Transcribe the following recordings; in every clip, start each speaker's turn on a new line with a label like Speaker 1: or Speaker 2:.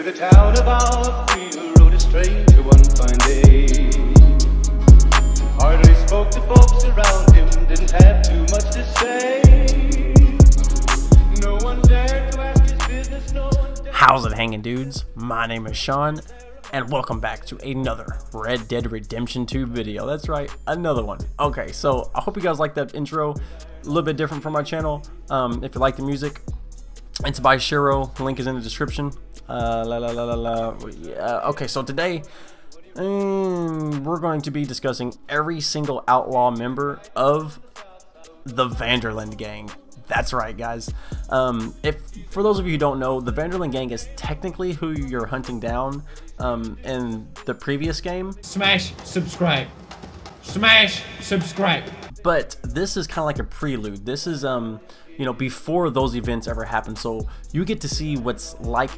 Speaker 1: the town of Outfield rode a stranger one fine day. Hardly spoke to folks around him, didn't have too much to say. No one dared to ask his business, no one dared.
Speaker 2: How's it hanging, dudes? My name is Sean, and welcome back to another Red Dead Redemption 2 video. That's right, another one. Okay, so I hope you guys like that intro. A little bit different from my channel. If you like the music, it's by Shiro. Link is in the description. Okay, so today we're going to be discussing every single outlaw member of the Vanderlyn gang. That's right, guys. For those of you who don't know, the Vanderlyn gang is technically who you're hunting down in the previous game.
Speaker 3: Smash subscribe. Smash subscribe.
Speaker 2: But this is kind of like a prelude. This is you know, before those events ever happen, so you get to see what it's like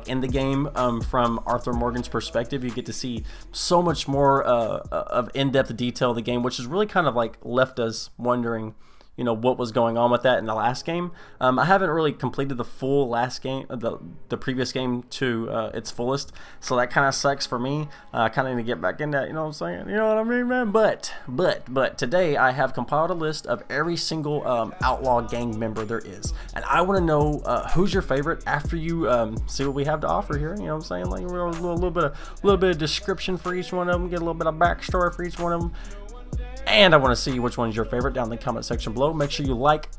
Speaker 2: in the game from Arthur Morgan's perspective. You get to see so much more of in-depth detail of the game, which has really kind of like left us wondering, you know, what was going on with that in the last game. I haven't really completed the full last game, the previous game to its fullest, so that kind of sucks for me. I kind of need to get back in that, you know what I'm saying? You know what I mean, man? But today I have compiled a list of every single outlaw gang member there is, and I want to know who's your favorite after you see what we have to offer here. You know what I'm saying? Like a little bit of description for each one of them, get a little bit of backstory for each one of them. And I want to see which one is your favorite down in the comment section below. Make sure you like,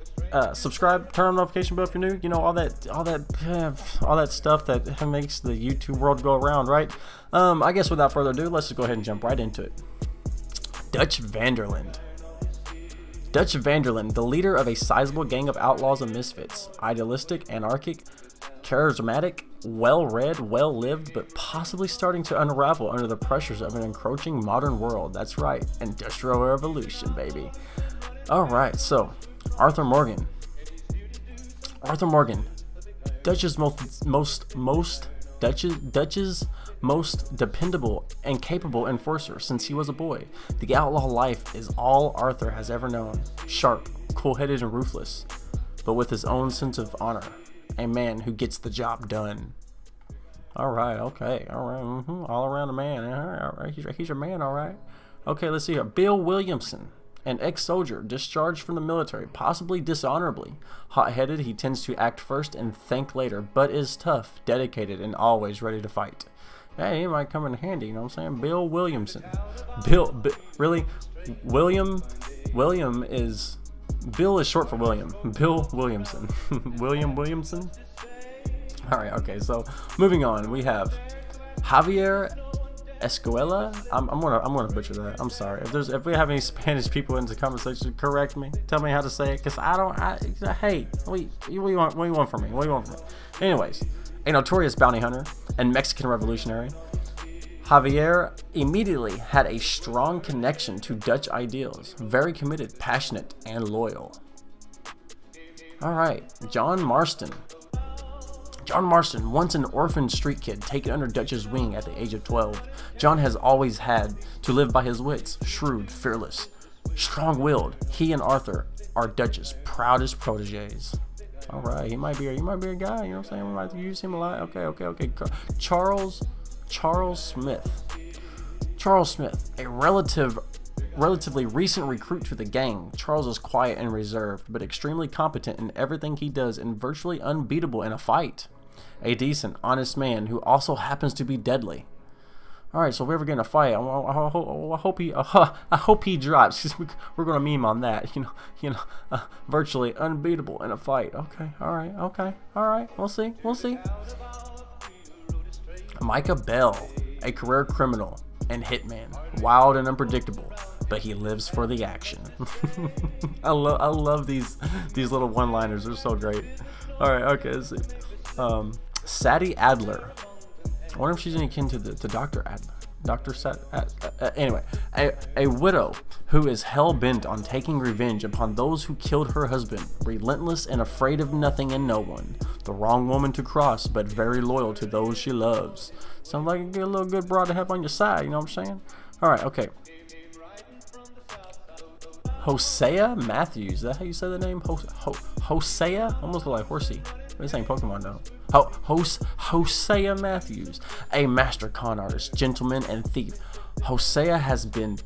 Speaker 2: subscribe, turn on the notification bell if you're new. You know, all that stuff that makes the YouTube world go around, right? I guess without further ado, let's just go ahead and jump right into it. Dutch Vanderlyn. Dutch Vanderlyn, the leader of a sizable gang of outlaws and misfits, idealistic, anarchic, charismatic, well-read, well-lived, but possibly starting to unravel under the pressures of an encroaching modern world. That's right, Industrial Revolution, baby. Alright, so, Arthur Morgan. Arthur Morgan, Dutch's most dependable and capable enforcer since he was a boy. The outlaw life is all Arthur has ever known. Sharp, cool-headed, and ruthless, but with his own sense of honor. A man who gets the job done. Alright, okay, alright, all around a man. Alright, he's your man, alright. Okay, let's see here. Bill Williamson, an ex-soldier discharged from the military, possibly dishonorably. Hot-headed, he tends to act first and think later, but is tough, dedicated, and always ready to fight. Hey, he might come in handy, you know what I'm saying? Bill Williamson. Really? William is... Bill is short for William. Bill Williamson. William Williamson? Alright, okay, so moving on, we have Javier Escuela. I'm gonna butcher that. I'm sorry. If we have any Spanish people in the comment section, correct me. Tell me how to say it, because hey, what do you want from me? What do you want from me? Anyways, a notorious bounty hunter and Mexican revolutionary, Javier immediately had a strong connection to Dutch ideals, very committed, passionate, and loyal. Alright, John Marston. John Marston, once an orphan street kid taken under Dutch's wing at the age of 12. John has always had to live by his wits, shrewd, fearless, strong-willed. He and Arthur are Dutch's proudest proteges. Alright, he might be a guy, you know what I'm saying? We might use him a lot. Okay. Charles Smith. Charles Smith, a relatively recent recruit to the gang. Charles is quiet and reserved, but extremely competent in everything he does and virtually unbeatable in a fight. A decent, honest man who also happens to be deadly. Alright, so if we ever get in a fight, I hope he drops. We're gonna meme on that. You know, virtually unbeatable in a fight. Okay, alright. We'll see. Micah Bell, a career criminal and hitman, wild and unpredictable, but he lives for the action. I love these little one-liners. They're so great. All right, okay. Let's see. SADIE ADLER. I wonder if she's any kin to Dr. Adler. Anyway, a widow who is hell-bent on taking revenge upon those who killed her husband, relentless and afraid of nothing and no one, the wrong woman to cross, but very loyal to those she loves. Sounds like a little good broad to have on your side, you know what I'm saying? Alright, okay. HOSEA Matthews, is that how you say the name? HOSEA? Almost like horsey. This ain't Pokemon though. Hosea Matthews, a master con artist, gentleman, and thief. Hosea has been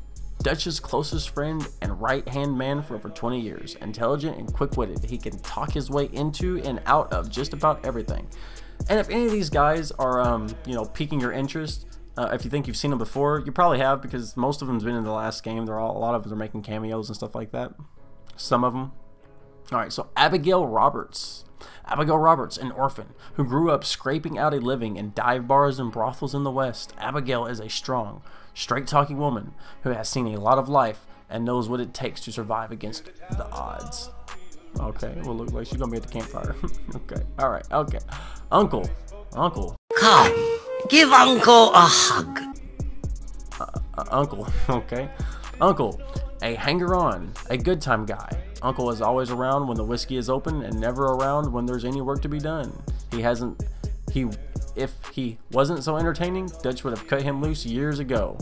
Speaker 2: Dutch's closest friend and right-hand man for over 20 years. Intelligent and quick-witted, he can talk his way into and out of just about everything. And if any of these guys are, you know, piquing your interest, if you think you've seen them before, you probably have, because most of them's been in the last game. A lot of them are making cameos and stuff like that. Some of them. All right, so Abigail Roberts. Abigail Roberts, an orphan who grew up scraping out a living in dive bars and brothels in the West. Abigail is a strong, straight-talking woman who has seen a lot of life and knows what it takes to survive against the odds. Okay, well, look like she's gonna be at the campfire. Okay, all right, okay. Uncle.
Speaker 4: Come, give Uncle a hug.
Speaker 2: Uncle, okay. Uncle, a hanger-on, a good time guy. Uncle is always around when the whiskey is open and never around when there's any work to be done. If he wasn't so entertaining, Dutch would have cut him loose years ago.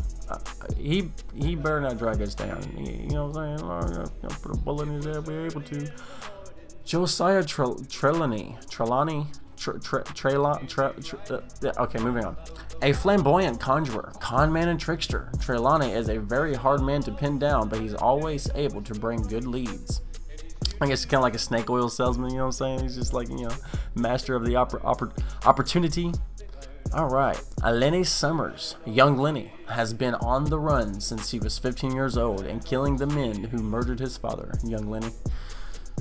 Speaker 2: He better not drag us down. You know what I'm saying? I'll put a bullet in his head if we're able to. Josiah Trelawny. Okay, moving on. A flamboyant conjurer, con man, and trickster. Trelawny is a very hard man to pin down, but he's always able to bring good leads. I guess kind of like a snake oil salesman, you know what I'm saying? He's just like, you know, master of the opportunity. All right, Lenny Summers, young Lenny, has been on the run since he was 15 years old and killing the men who murdered his father, young Lenny.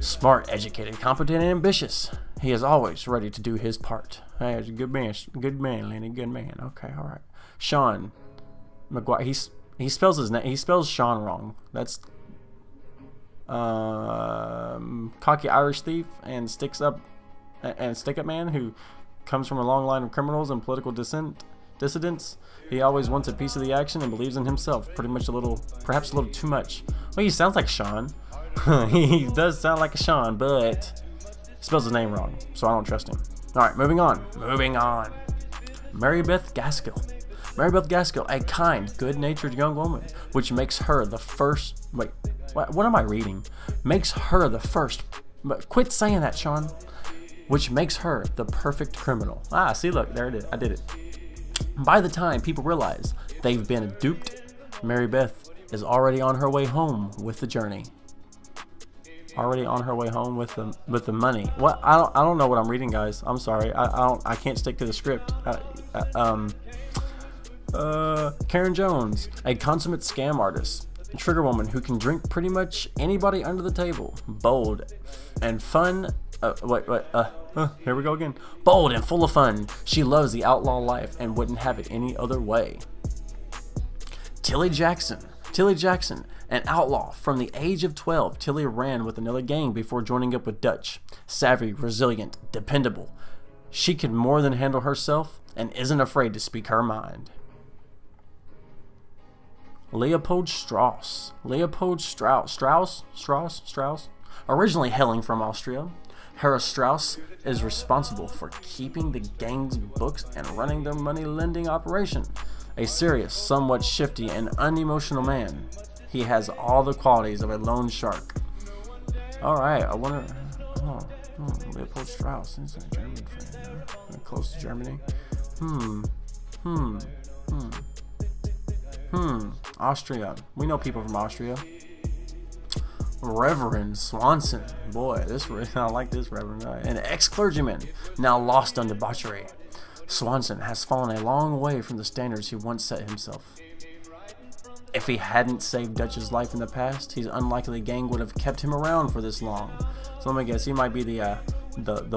Speaker 2: Smart, educated, competent, and ambitious. He is always ready to do his part. Hey, he's a good man, Lenny, good man. Okay, all right. Sean McGuire. He spells his name. He spells Sean wrong. That's cocky Irish thief and stick-up man who comes from a long line of criminals and political dissidents. He always wants a piece of the action and believes in himself. Perhaps a little too much. Well, he sounds like Sean. He does sound like a Sean, but he spells his name wrong, so I don't trust him. All right, moving on. MARY-BETH Gaskill. MARY-BETH Gaskill, a kind, good-natured young woman, which makes her the first. Wait, what am I reading? Makes her the first. But quit saying that, Sean. Which makes her the perfect criminal. Ah, see, look, there it is. I did it. By the time people realize they've been duped, MARY-BETH is already on her way home with the journey. Already on her way home with the money. What? I don't know what I'm reading, guys. I'm sorry. I can't stick to the script. Karen Jones, a consummate scam artist, trigger woman who can drink pretty much anybody under the table. Bold and fun. Here we go again. Bold and full of fun. She loves the outlaw life and wouldn't have it any other way. Tilly Jackson, an outlaw from the age of 12. Tilly ran with another gang before joining up with Dutch. Savvy, resilient, dependable. She can more than handle herself and isn't afraid to speak her mind. Leopold Strauss. Strauss. Originally hailing from Austria, Herr Strauss is responsible for keeping the gang's books and running their money lending operation. A serious, somewhat shifty, and unemotional man, he has all the qualities of a loan shark. All right, I wonder. Leopold Strauss is a German friend, close to Germany. Austria. We know people from Austria. Reverend SWANSON. Boy, I like this Reverend. An ex-clergyman, now lost on debauchery. SWANSON has fallen a long way from the standards he once set himself. If he hadn't saved Dutch's life in the past, he's unlikely the gang would have kept him around for this long. So let me guess, he might be the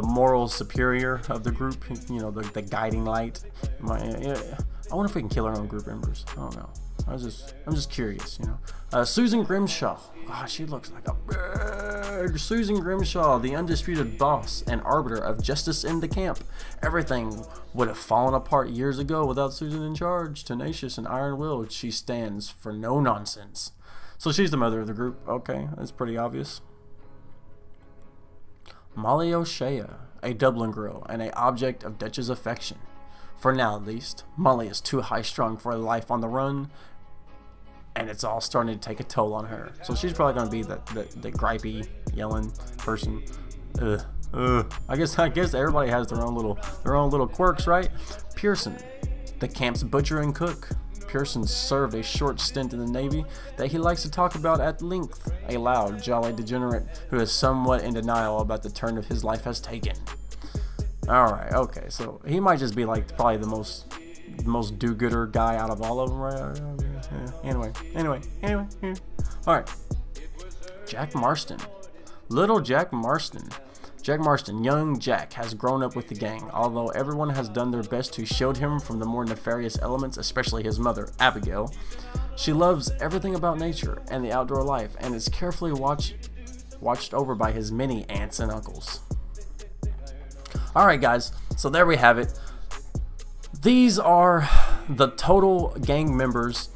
Speaker 2: moral superior of the group, you know, the guiding light. I wonder if we can kill our own group members. I don't know. I'm just curious, you know. Susan Grimshaw. God, she looks like a big Susan Grimshaw, the undisputed boss and arbiter of justice in the camp. Everything would have fallen apart years ago without Susan in charge. Tenacious and iron-willed, she stands for no nonsense. So she's the mother of the group. Okay, that's pretty obvious. Molly O'Shea, a Dublin girl and an object of Dutch's affection. For now, at least, Molly is too high-strung for a life on the run, and it's all starting to take a toll on her. So she's probably going to be the gripey, yelling person. Ugh, I guess everybody has their own little quirks, right? Pearson, the camp's butcher and cook. Pearson served a short stint in the Navy that he likes to talk about at length. A loud, jolly degenerate who is somewhat in denial about the turn of his life has taken. Alright, okay, so he might just be like probably the most do-gooder guy out of all of them, right? Anyway. Alright. Jack Marston. Little Jack Marston. Jack Marston, young Jack, has grown up with the gang, although everyone has done their best to shield him from the more nefarious elements, especially his mother, Abigail. She loves everything about nature and the outdoor life, and is carefully watched over by his many aunts and uncles. Alright guys, so there we have it. These are the total gang members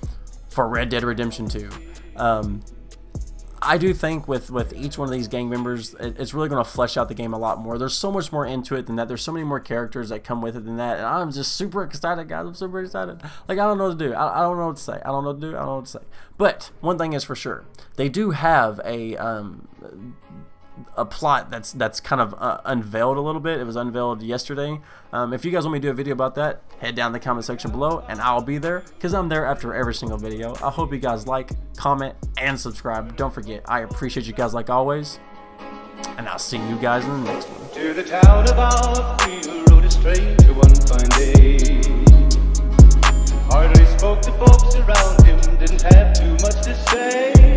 Speaker 2: for Red Dead Redemption 2. I do think with each one of these gang members, it's really going to flesh out the game a lot more. There's so much more into it than that. There's so many more characters that come with it than that. And I'm just super excited, guys. I'm super excited. Like, I don't know what to do. I don't know what to say. I don't know what to do. I don't know what to say. But one thing is for sure. They do have a plot that's kind of unveiled a little bit. It was unveiled yesterday. If you guys want me to do a video about that, head down in the comment section below and I'll be there, because I'm there after every single video. I hope you guys like, comment, and subscribe. Don't forget, I appreciate you guys like always, and I'll see you guys in the next one.
Speaker 1: To the town of Outfield rode a stranger one fine day. Hardly spoke to folks around him, didn't have too much to say.